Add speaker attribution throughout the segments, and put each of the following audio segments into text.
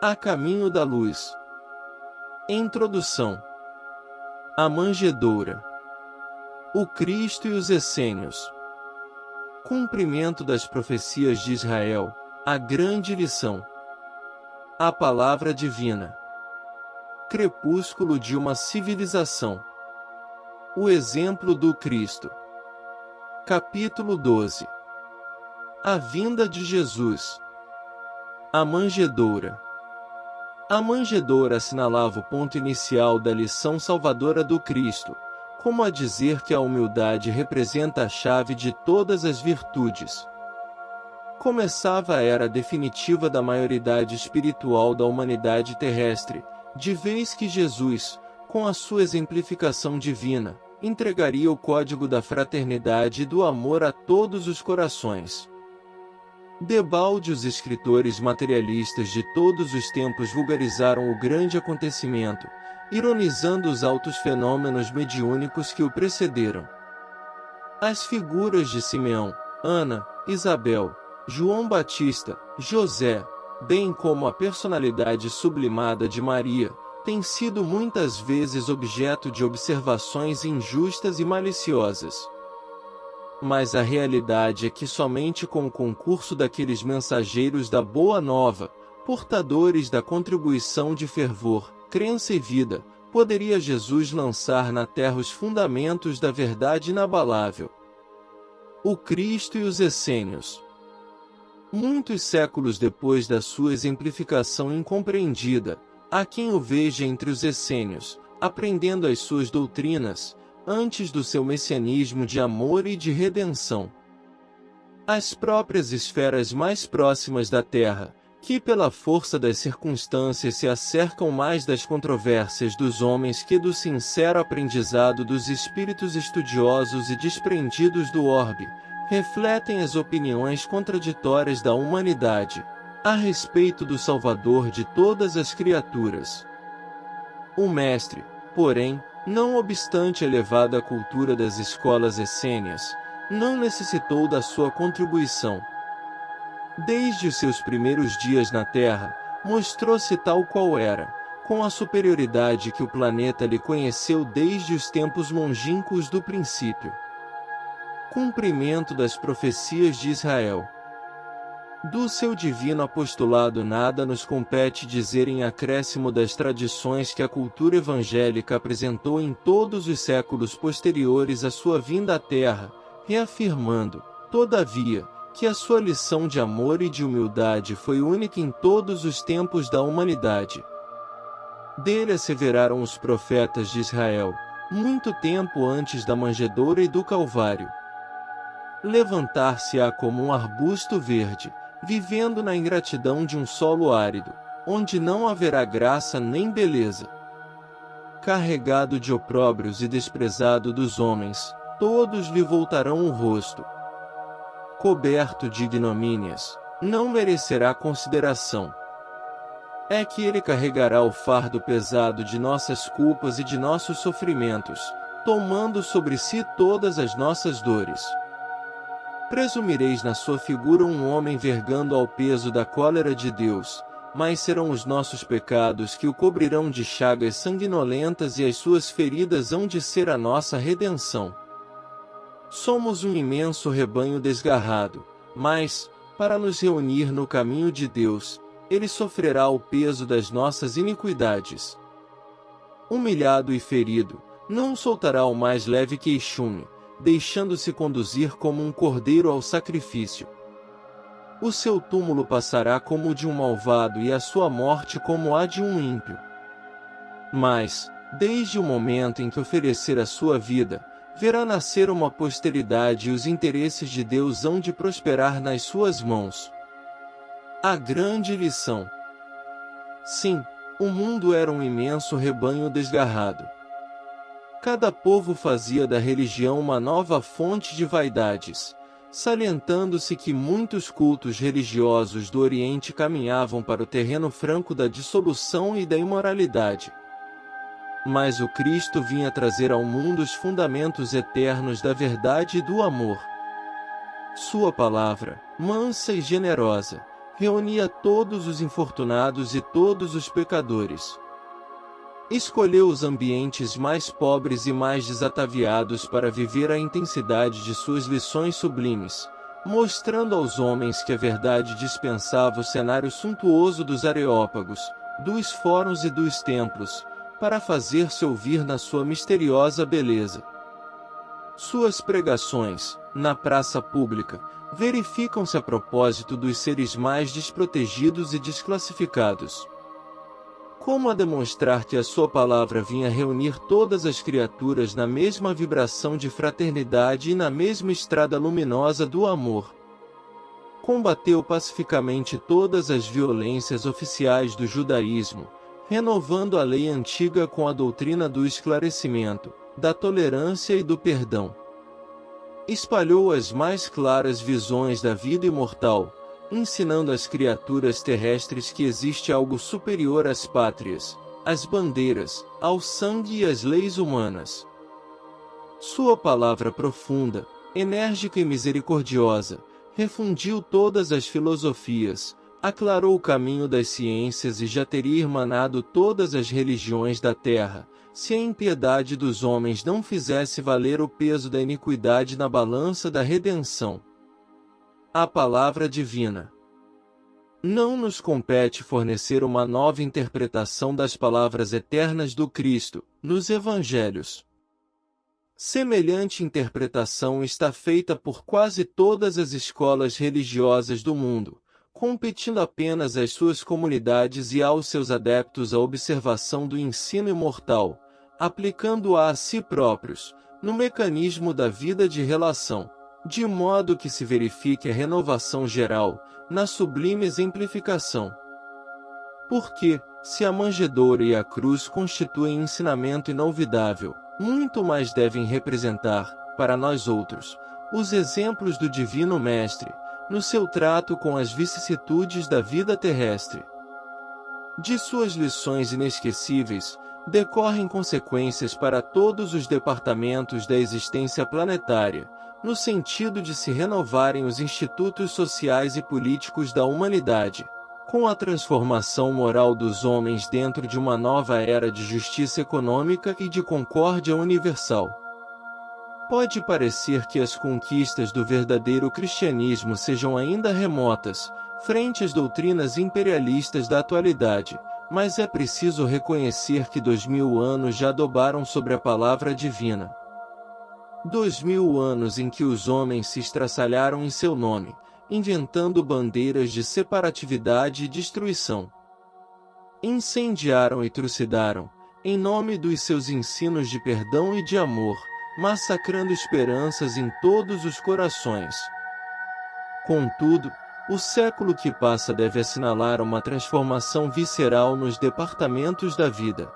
Speaker 1: A caminho da luz. Introdução. A manjedoura. O Cristo e os essênios. Cumprimento das profecias de Israel. A grande lição. A palavra divina. Crepúsculo de uma civilização. O exemplo do Cristo. Capítulo 12. A vinda de Jesus. A manjedoura. A manjedoura assinalava o ponto inicial da lição salvadora do Cristo, como a dizer que a humildade representa a chave de todas as virtudes. Começava a era definitiva da maioridade espiritual da humanidade terrestre, de vez que Jesus, com a sua exemplificação divina, entregaria o código da fraternidade e do amor a todos os corações. Debalde os escritores materialistas de todos os tempos vulgarizaram o grande acontecimento, ironizando os altos fenômenos mediúnicos que o precederam. As figuras de Simeão, Ana, Isabel, João Batista, José, bem como a personalidade sublimada de Maria, têm sido muitas vezes objeto de observações injustas e maliciosas. Mas a realidade é que somente com o concurso daqueles mensageiros da Boa Nova, portadores da contribuição de fervor, crença e vida, poderia Jesus lançar na terra os fundamentos da verdade inabalável. O Cristo e os essênios. Muitos séculos depois da sua exemplificação incompreendida, há quem o veja entre os essênios, aprendendo as suas doutrinas, antes do seu messianismo de amor e de redenção. As próprias esferas mais próximas da Terra, que pela força das circunstâncias se acercam mais das controvérsias dos homens que do sincero aprendizado dos espíritos estudiosos e desprendidos do orbe, refletem as opiniões contraditórias da humanidade, a respeito do Salvador de todas as criaturas. O Mestre, porém, não obstante a elevada cultura das escolas essênias, não necessitou da sua contribuição. Desde os seus primeiros dias na Terra, mostrou-se tal qual era, com a superioridade que o planeta lhe conheceu desde os tempos longínquos do princípio. Cumprimento das profecias de Israel. Do seu divino apostolado nada nos compete dizer em acréscimo das tradições que a cultura evangélica apresentou em todos os séculos posteriores à sua vinda à Terra, reafirmando, todavia, que a sua lição de amor e de humildade foi única em todos os tempos da humanidade. Dele asseveraram os profetas de Israel, muito tempo antes da manjedoura e do Calvário. Levantar-se-á como um arbusto verde, vivendo na ingratidão de um solo árido, onde não haverá graça nem beleza. Carregado de opróbrios e desprezado dos homens, todos lhe voltarão o rosto. Coberto de ignomínias, não merecerá consideração. É que ele carregará o fardo pesado de nossas culpas e de nossos sofrimentos, tomando sobre si todas as nossas dores. Presumireis na sua figura um homem vergando ao peso da cólera de Deus, mas serão os nossos pecados que o cobrirão de chagas sanguinolentas e as suas feridas hão de ser a nossa redenção. Somos um imenso rebanho desgarrado, mas, para nos reunir no caminho de Deus, ele sofrerá o peso das nossas iniquidades. Humilhado e ferido, não soltará o mais leve queixume, deixando-se conduzir como um cordeiro ao sacrifício. O seu túmulo passará como o de um malvado e a sua morte como a de um ímpio. Mas, desde o momento em que oferecer a sua vida, verá nascer uma posteridade e os interesses de Deus hão de prosperar nas suas mãos. A grande lição. Sim, o mundo era um imenso rebanho desgarrado. Cada povo fazia da religião uma nova fonte de vaidades, salientando-se que muitos cultos religiosos do Oriente caminhavam para o terreno franco da dissolução e da imoralidade. Mas o Cristo vinha trazer ao mundo os fundamentos eternos da verdade e do amor. Sua palavra, mansa e generosa, reunia todos os infortunados e todos os pecadores. Escolheu os ambientes mais pobres e mais desataviados para viver a intensidade de suas lições sublimes, mostrando aos homens que a verdade dispensava o cenário suntuoso dos areópagos, dos fóruns e dos templos, para fazer-se ouvir na sua misteriosa beleza. Suas pregações, na praça pública, verificam-se a propósito dos seres mais desprotegidos e desclassificados. Como a demonstrar que a sua palavra vinha reunir todas as criaturas na mesma vibração de fraternidade e na mesma estrada luminosa do amor. Combateu pacificamente todas as violências oficiais do judaísmo, renovando a lei antiga com a doutrina do esclarecimento, da tolerância e do perdão. Espalhou as mais claras visões da vida imortal, ensinando às criaturas terrestres que existe algo superior às pátrias, às bandeiras, ao sangue e às leis humanas. Sua palavra profunda, enérgica e misericordiosa, refundiu todas as filosofias, aclarou o caminho das ciências e já teria irmanado todas as religiões da terra, se a impiedade dos homens não fizesse valer o peso da iniquidade na balança da redenção. A palavra divina. Não nos compete fornecer uma nova interpretação das palavras eternas do Cristo, nos Evangelhos. Semelhante interpretação está feita por quase todas as escolas religiosas do mundo, competindo apenas às suas comunidades e aos seus adeptos a observação do ensino imortal, aplicando-a a si próprios, no mecanismo da vida de relação, de modo que se verifique a renovação geral, na sublime exemplificação. Porque, se a manjedoura e a cruz constituem ensinamento inolvidável, muito mais devem representar, para nós outros, os exemplos do Divino Mestre, no seu trato com as vicissitudes da vida terrestre. De suas lições inesquecíveis, decorrem consequências para todos os departamentos da existência planetária, no sentido de se renovarem os institutos sociais e políticos da humanidade, com a transformação moral dos homens dentro de uma nova era de justiça econômica e de concórdia universal. Pode parecer que as conquistas do verdadeiro cristianismo sejam ainda remotas, frente às doutrinas imperialistas da atualidade, mas é preciso reconhecer que 2000 anos já dobraram sobre a palavra divina. 2000 anos em que os homens se estraçalharam em seu nome, inventando bandeiras de separatividade e destruição. Incendiaram e trucidaram, em nome dos seus ensinos de perdão e de amor, massacrando esperanças em todos os corações. Contudo, o século que passa deve assinalar uma transformação visceral nos departamentos da vida.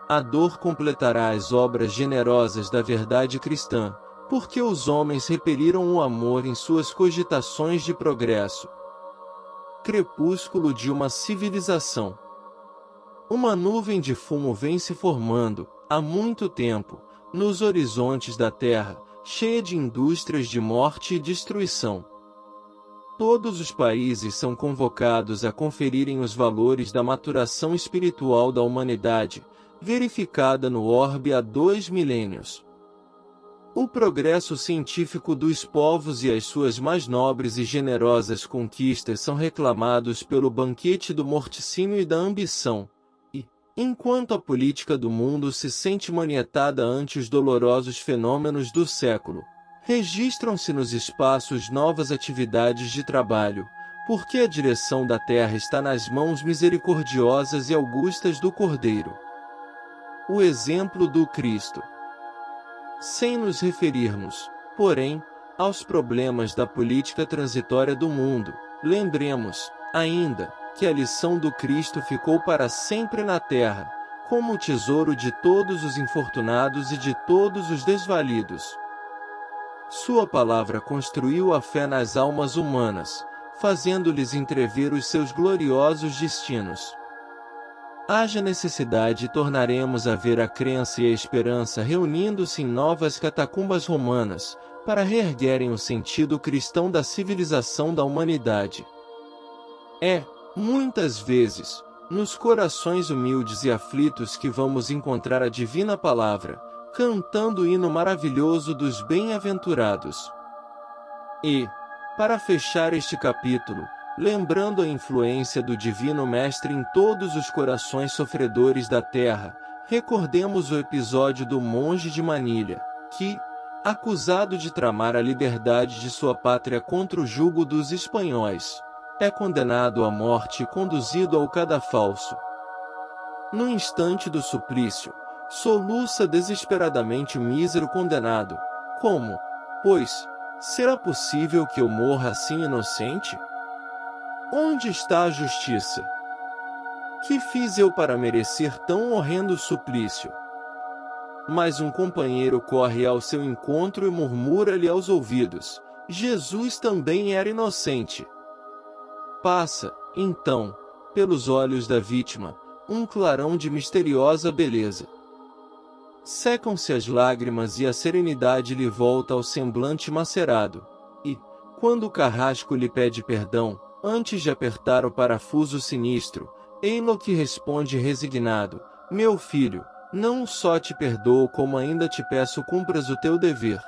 Speaker 1: A dor completará as obras generosas da verdade cristã, porque os homens repeliram o amor em suas cogitações de progresso. Crepúsculo de uma civilização. Uma nuvem de fumo vem se formando, há muito tempo, nos horizontes da terra, cheia de indústrias de morte e destruição. Todos os países são convocados a conferirem os valores da maturação espiritual da humanidade, verificada no orbe há 2 milênios. O progresso científico dos povos e as suas mais nobres e generosas conquistas são reclamados pelo banquete do morticínio e da ambição, e, enquanto a política do mundo se sente maniatada ante os dolorosos fenômenos do século, registram-se nos espaços novas atividades de trabalho, porque a direção da terra está nas mãos misericordiosas e augustas do Cordeiro. O exemplo do Cristo. Sem nos referirmos, porém, aos problemas da política transitória do mundo, lembremos, ainda, que a lição do Cristo ficou para sempre na terra, como o tesouro de todos os infortunados e de todos os desvalidos. Sua palavra construiu a fé nas almas humanas, fazendo-lhes entrever os seus gloriosos destinos. Haja necessidade e tornaremos a ver a crença e a esperança reunindo-se em novas catacumbas romanas, para reerguerem o sentido cristão da civilização da humanidade. É, muitas vezes, nos corações humildes e aflitos que vamos encontrar a divina palavra, cantando o hino maravilhoso dos bem-aventurados. E, para fechar este capítulo, lembrando a influência do Divino Mestre em todos os corações sofredores da terra, recordemos o episódio do monge de Manilha, que, acusado de tramar a liberdade de sua pátria contra o jugo dos espanhóis, é condenado à morte e conduzido ao cadafalso. No instante do suplício, soluça desesperadamente o mísero condenado. Como, pois, será possível que eu morra assim inocente? Onde está a justiça? Que fiz eu para merecer tão horrendo suplício? Mas um companheiro corre ao seu encontro e murmura-lhe aos ouvidos: Jesus também era inocente. Passa, então, pelos olhos da vítima, um clarão de misteriosa beleza. Secam-se as lágrimas e a serenidade lhe volta ao semblante macerado. E, quando o carrasco lhe pede perdão, antes de apertar o parafuso sinistro, ei-lo que responde resignado: meu filho, não só te perdoo como ainda te peço cumpras o teu dever.